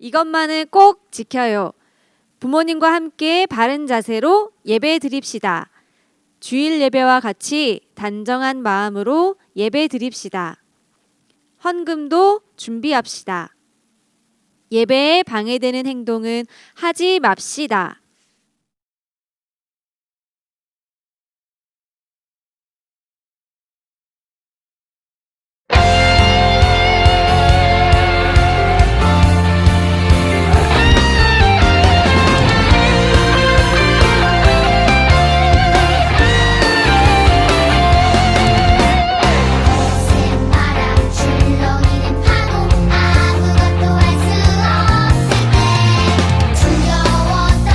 이것만은 꼭 지켜요. 부모님과 함께 바른 자세로 예배 드립시다. 주일 예배와 같이 단정한 마음으로 예배 드립시다. 헌금도 준비합시다. 예배에 방해되는 행동은 하지 맙시다. 바람 출렁이는 파도 아무것도 할 수 없을 때 두려웠던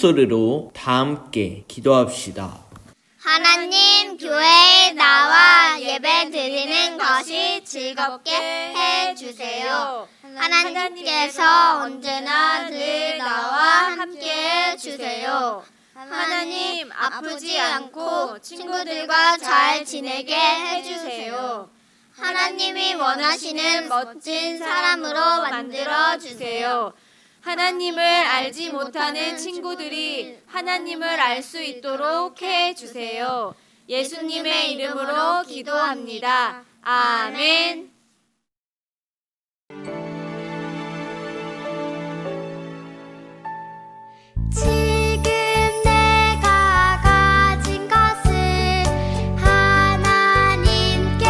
목소리로 다 함께 기도합시다. 하나님, 교회에 나와 예배 드리는 것이 즐겁게 해주세요. 하나님께서 언제나 늘 나와 함께 해주세요. 하나님, 아프지 않고 친구들과 잘 지내게 해주세요. 하나님이 원하시는 멋진 사람으로 만들어 주세요. 하나님을 알지 못하는 친구들이 하나님을 알 수 있도록 해 주세요. 예수님의 이름으로 기도합니다. 아멘. 지금 내가 가진 것을 하나님께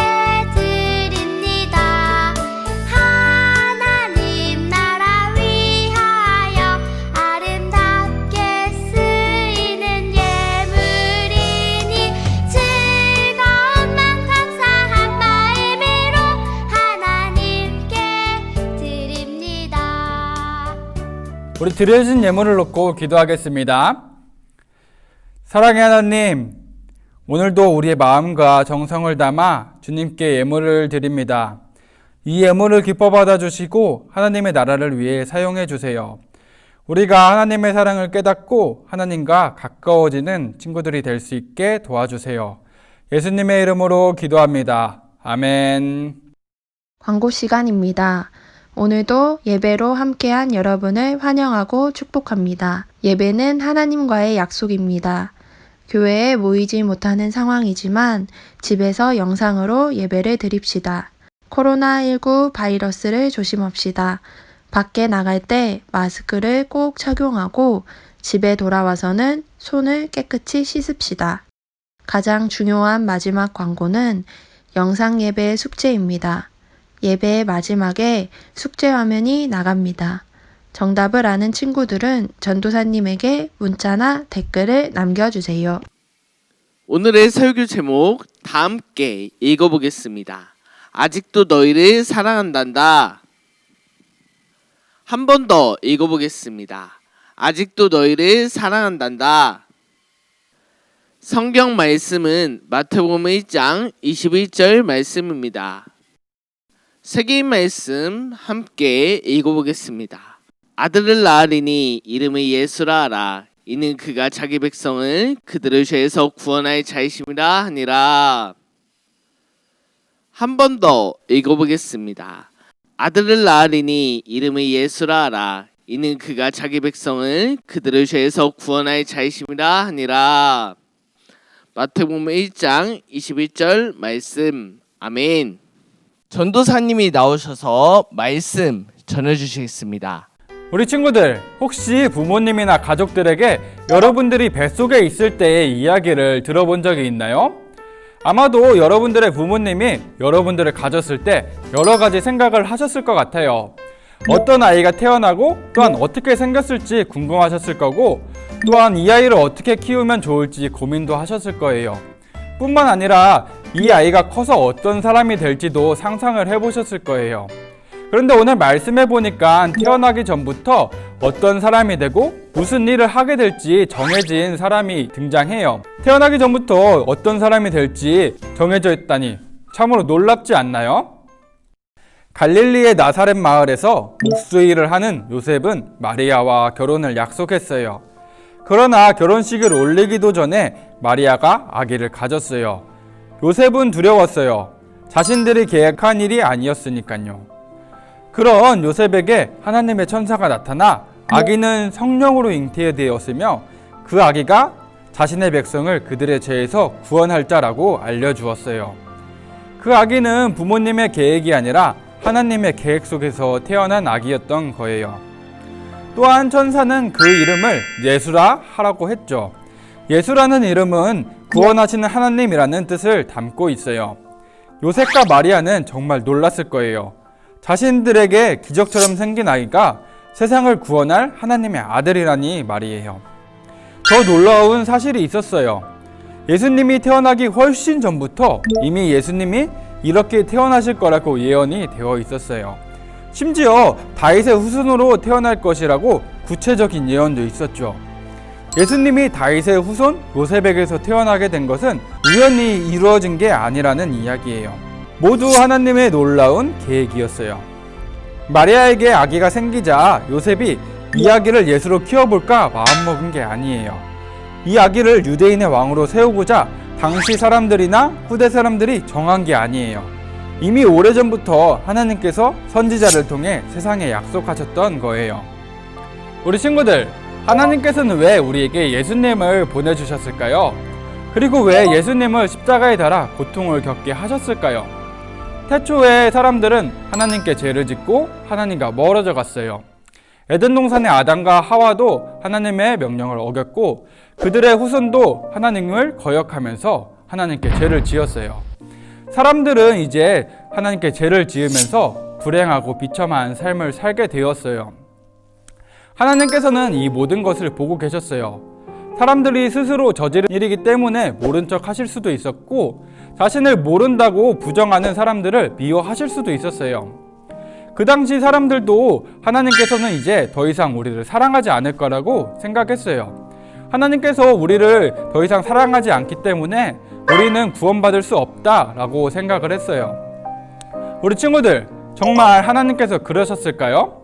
드립니다. 하나님 나라 위하여 아름답게 쓰이는 예물이니 즐거운 맘 감사한 마음으로 하나님께 드립니다. 우리 드려진 예물을 놓고 기도하겠습니다. 사랑의 하나님, 오늘도 우리의 마음과 정성을 담아 주님께 예물을 드립니다. 이 예물을 기뻐 받아주시고 하나님의 나라를 위해 사용해 주세요. 우리가 하나님의 사랑을 깨닫고 하나님과 가까워지는 친구들이 될 수 있게 도와주세요. 예수님의 이름으로 기도합니다. 아멘. 광고 시간입니다. 오늘도 예배로 함께한 여러분을 환영하고 축복합니다. 예배는 하나님과의 약속입니다. 교회에 모이지 못하는 상황이지만 집에서 영상으로 예배를 드립시다. 코로나19 바이러스를 조심합시다. 밖에 나갈 때 마스크를 꼭 착용하고 집에 돌아와서는 손을 깨끗이 씻읍시다. 가장 중요한 마지막 광고는 영상 예배의 숙제입니다. 예배의 마지막에 숙제 화면이 나갑니다. 정답을 아는 친구들은 전도사님에게 문자나 댓글을 남겨주세요. 오늘의 설교 제목 다 함께 읽어보겠습니다. 아직도 너희를 사랑한단다. 한 번 더 읽어보겠습니다. 아직도 너희를 사랑한단다. 성경 말씀은 마태복음 1장 21절 말씀입니다. 세계인 말씀 함께 읽어보겠습니다. 아들을 낳으리니 이름을 예수라 하라. 이는 그가 자기 백성을 그들의 죄에서 구원할 자이심이라 하니라. 한 번 더 읽어보겠습니다. 아들을 낳으리니 이름을 예수라 하라. 이는 그가 자기 백성을 그들의 죄에서 구원할 자이심이라 하니라. 마태복음 1장 21절 말씀. 아멘. 전도사님이 나오셔서 말씀 전해주시겠습니다. 우리 친구들, 혹시 부모님이나 가족들에게 여러분들이 뱃속에 있을 때의 이야기를 들어본 적이 있나요? 아마도 여러분들의 부모님이 여러분들을 가졌을 때 여러 가지 생각을 하셨을 것 같아요. 어떤 아이가 태어나고 또한 어떻게 생겼을지 궁금하셨을 거고, 또한 이 아이를 어떻게 키우면 좋을지 고민도 하셨을 거예요. 뿐만 아니라 이 아이가 커서 어떤 사람이 될지도 상상을 해보셨을 거예요. 그런데 오늘 말씀해 보니까 태어나기 전부터 어떤 사람이 되고 무슨 일을 하게 될지 정해진 사람이 등장해요. 태어나기 전부터 어떤 사람이 될지 정해져 있다니 참으로 놀랍지 않나요? 갈릴리의 나사렛 마을에서 목수일을 하는 요셉은 마리아와 결혼을 약속했어요. 그러나 결혼식을 올리기도 전에 마리아가 아기를 가졌어요. 요셉은 두려웠어요. 자신들이 계획한 일이 아니었으니까요. 그런 요셉에게 하나님의 천사가 나타나 아기는 성령으로 잉태되었으며 그 아기가 자신의 백성을 그들의 죄에서 구원할 자라고 알려주었어요. 그 아기는 부모님의 계획이 아니라 하나님의 계획 속에서 태어난 아기였던 거예요. 또한 천사는 그 이름을 예수라 하라고 했죠. 예수라는 이름은 구원하시는 하나님이라는 뜻을 담고 있어요. 요셉과 마리아는 정말 놀랐을 거예요. 자신들에게 기적처럼 생긴 아이가 세상을 구원할 하나님의 아들이라니 말이에요. 더 놀라운 사실이 있었어요. 예수님이 태어나기 훨씬 전부터 이미 예수님이 이렇게 태어나실 거라고 예언이 되어 있었어요. 심지어 다윗의 후손으로 태어날 것이라고 구체적인 예언도 있었죠. 예수님이 다윗의 후손 요셉에게서 태어나게 된 것은 우연히 이루어진 게 아니라는 이야기예요. 모두 하나님의 놀라운 계획이었어요. 마리아에게 아기가 생기자 요셉이 이 아기를 예수로 키워볼까 마음먹은 게 아니에요. 이 아기를 유대인의 왕으로 세우고자 당시 사람들이나 후대 사람들이 정한 게 아니에요. 이미 오래전부터 하나님께서 선지자를 통해 세상에 약속하셨던 거예요. 우리 친구들, 하나님께서는 왜 우리에게 예수님을 보내주셨을까요? 그리고 왜 예수님을 십자가에 달아 고통을 겪게 하셨을까요? 태초에 사람들은 하나님께 죄를 짓고 하나님과 멀어져 갔어요. 에덴 동산의 아담과 하와도 하나님의 명령을 어겼고 그들의 후손도 하나님을 거역하면서 하나님께 죄를 지었어요. 사람들은 이제 하나님께 죄를 지으면서 불행하고 비참한 삶을 살게 되었어요. 하나님께서는 이 모든 것을 보고 계셨어요. 사람들이 스스로 저지른 일이기 때문에 모른 척 하실 수도 있었고 자신을 모른다고 부정하는 사람들을 미워하실 수도 있었어요. 그 당시 사람들도 하나님께서는 이제 더 이상 우리를 사랑하지 않을 거라고 생각했어요. 하나님께서 우리를 더 이상 사랑하지 않기 때문에 우리는 구원받을 수 없다라고 생각을 했어요. 우리 친구들, 정말 하나님께서 그러셨을까요?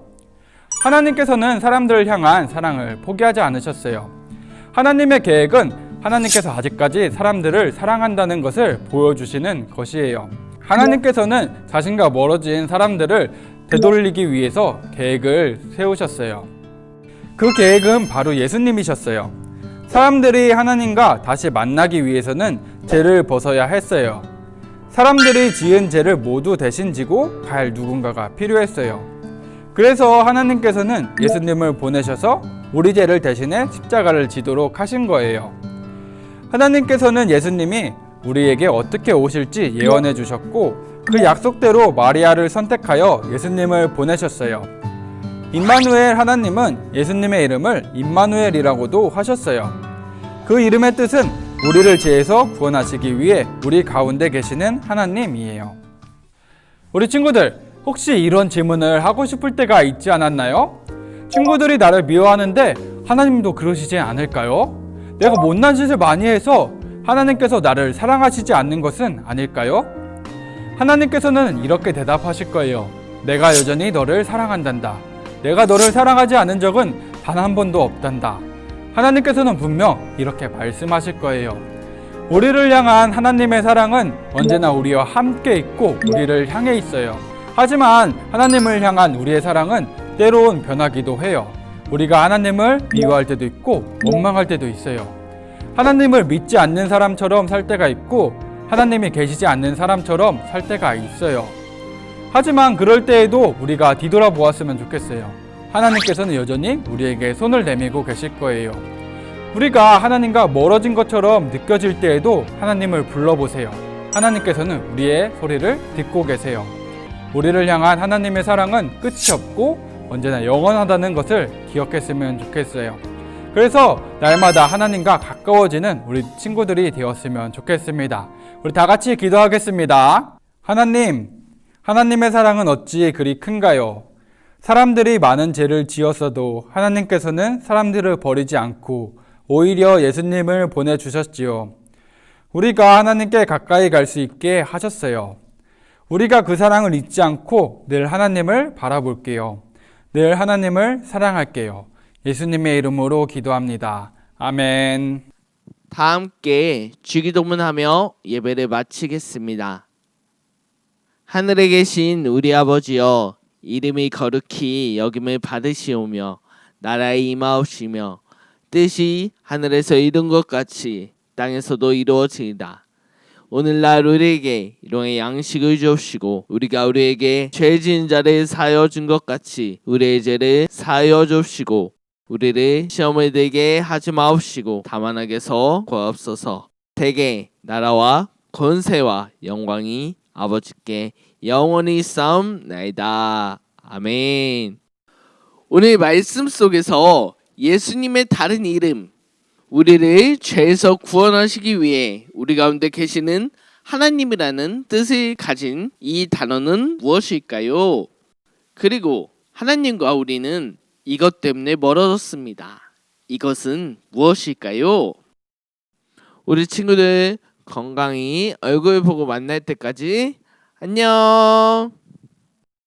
하나님께서는 사람들을 향한 사랑을 포기하지 않으셨어요. 하나님의 계획은 하나님께서 아직까지 사람들을 사랑한다는 것을 보여주시는 것이에요. 하나님께서는 자신과 멀어진 사람들을 되돌리기 위해서 계획을 세우셨어요. 그 계획은 바로 예수님이셨어요. 사람들이 하나님과 다시 만나기 위해서는 죄를 벗어야 했어요. 사람들이 지은 죄를 모두 대신 지고 갈 누군가가 필요했어요. 그래서 하나님께서는 예수님을 보내셔서 우리 죄를 대신해 십자가를 지도록 하신 거예요. 하나님께서는 예수님이 우리에게 어떻게 오실지 예언해 주셨고 그 약속대로 마리아를 선택하여 예수님을 보내셨어요. 임마누엘, 하나님은 예수님의 이름을 임마누엘이라고도 하셨어요. 그 이름의 뜻은 우리를 죄에서 구원하시기 위해 우리 가운데 계시는 하나님이에요. 우리 친구들, 혹시 이런 질문을 하고 싶을 때가 있지 않았나요? 친구들이 나를 미워하는데 하나님도 그러시지 않을까요? 내가 못난 짓을 많이 해서 하나님께서 나를 사랑하시지 않는 것은 아닐까요? 하나님께서는 이렇게 대답하실 거예요. 내가 여전히 너를 사랑한단다. 내가 너를 사랑하지 않은 적은 단 한 번도 없단다. 하나님께서는 분명 이렇게 말씀하실 거예요. 우리를 향한 하나님의 사랑은 언제나 우리와 함께 있고 우리를 향해 있어요. 하지만 하나님을 향한 우리의 사랑은 때론 변하기도 해요. 우리가 하나님을 미워할 때도 있고 원망할 때도 있어요. 하나님을 믿지 않는 사람처럼 살 때가 있고 하나님이 계시지 않는 사람처럼 살 때가 있어요. 하지만 그럴 때에도 우리가 뒤돌아보았으면 좋겠어요. 하나님께서는 여전히 우리에게 손을 내밀고 계실 거예요. 우리가 하나님과 멀어진 것처럼 느껴질 때에도 하나님을 불러보세요. 하나님께서는 우리의 소리를 듣고 계세요. 우리를 향한 하나님의 사랑은 끝이 없고 언제나 영원하다는 것을 기억했으면 좋겠어요. 그래서 날마다 하나님과 가까워지는 우리 친구들이 되었으면 좋겠습니다. 우리 다 같이 기도하겠습니다. 하나님, 하나님의 사랑은 어찌 그리 큰가요? 사람들이 많은 죄를 지었어도 하나님께서는 사람들을 버리지 않고 오히려 예수님을 보내주셨지요. 우리가 하나님께 가까이 갈 수 있게 하셨어요. 우리가 그 사랑을 잊지 않고 늘 하나님을 바라볼게요. 늘 하나님을 사랑할게요. 예수님의 이름으로 기도합니다. 아멘. 다 함께 주기도문하며 예배를 마치겠습니다. 하늘에 계신 우리 아버지여, 이름이 거룩히 여김을 받으시오며 나라의 임하옵시며 뜻이 하늘에서 이룬 것 같이 땅에서도 이루어지이다. 오늘날 우리에게 일용의 양식을 주옵시고 우리가 우리에게 죄 지은 자를 사하여 준 것 같이 우리의 죄를 사하여 주옵시고 우리를 시험에 들게 하지 마옵시고 다만 악에서 구하옵소서. 대개 나라와 권세와 영광이 아버지께 영원히 싸움나이다. 아멘. 오늘 말씀 속에서 예수님의 다른 이름, 우리를 죄에서 구원하시기 위해 우리 가운데 계시는 하나님이라는 뜻을 가진 이 단어는 무엇일까요? 그리고 하나님과 우리는 이것 때문에 멀어졌습니다. 이것은 무엇일까요? 우리 친구들 건강히 얼굴 보고 만날 때까지 안녕.